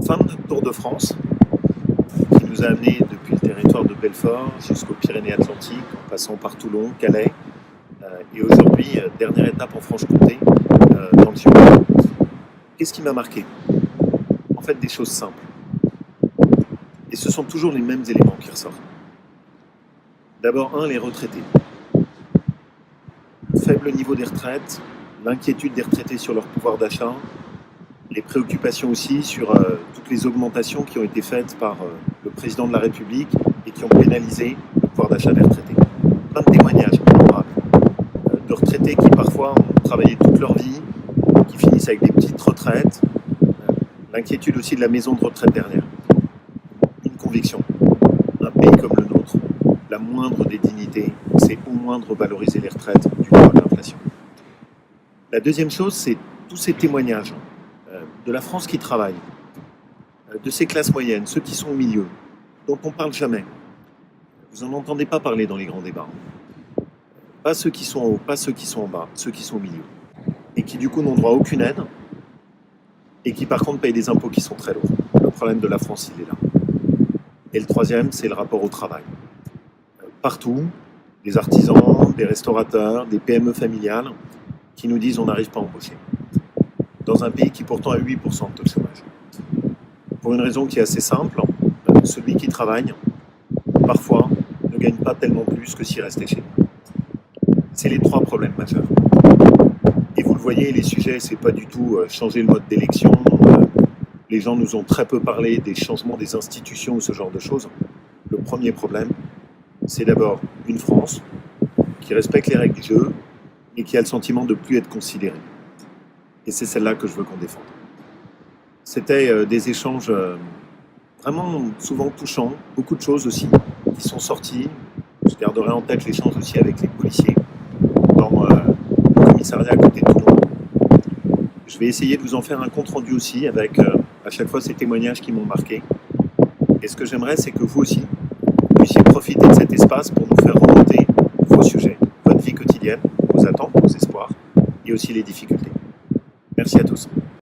fin de notre Tour de France, qui nous a amenés depuis le territoire de Belfort jusqu'aux Pyrénées-Atlantiques, en passant par Toulon, Calais, et aujourd'hui, dernière étape en Franche-Comté, dans le Giro. Qu'est-ce qui m'a marqué? En fait, des choses simples. Et ce sont toujours les mêmes éléments qui ressortent. D'abord, les retraités. Le faible niveau des retraites, l'inquiétude des retraités sur leur pouvoir d'achat, les préoccupations aussi sur toutes les augmentations qui ont été faites par le président de la République et qui ont pénalisé le pouvoir d'achat des retraités. Plein de témoignages de retraités qui parfois ont travaillé toute leur vie, qui finissent avec des petites retraites, l'inquiétude aussi de la maison de retraite derrière. Une conviction, un pays comme le nôtre, la moindre des dignités, c'est au moins de revaloriser les retraites du poids de l'inflation. La deuxième chose, c'est tous ces témoignages de la France qui travaille, de ces classes moyennes, ceux qui sont au milieu, dont on ne parle jamais. Vous n'en entendez pas parler dans les grands débats. Pas ceux qui sont en haut, pas ceux qui sont en bas, ceux qui sont au milieu. Et qui du coup n'ont droit à aucune aide, et qui par contre payent des impôts qui sont très lourds. Le problème de la France, il est là. Et le troisième, c'est le rapport au travail. Partout, des artisans, des restaurateurs, des PME familiales, qui nous disent on n'arrive pas à embaucher. Dans un pays qui pourtant a 8% de taux de chômage. Pour une raison qui est assez simple, celui qui travaille, parfois, ne gagne pas tellement plus que s'il restait chez nous. C'est les trois problèmes majeurs. Et vous le voyez, les sujets, c'est pas du tout changer le mode d'élection. Les gens nous ont très peu parlé des changements des institutions ou ce genre de choses. Le premier problème, c'est d'abord une France qui respecte les règles du jeu, et qui a le sentiment de ne plus être considérée. Et c'est celle-là que je veux qu'on défende. C'était des échanges vraiment souvent touchants, beaucoup de choses aussi qui sont sorties. Je garderai en tête l'échange aussi avec les policiers dans le commissariat à côté de Toulon. Je vais essayer de vous en faire un compte-rendu aussi avec à chaque fois ces témoignages qui m'ont marqué. Et ce que j'aimerais, c'est que vous aussi puissiez profiter de cet espace pour nous faire remonter vos sujets, votre vie quotidienne, vos attentes, vos espoirs et aussi les difficultés. Merci à tous.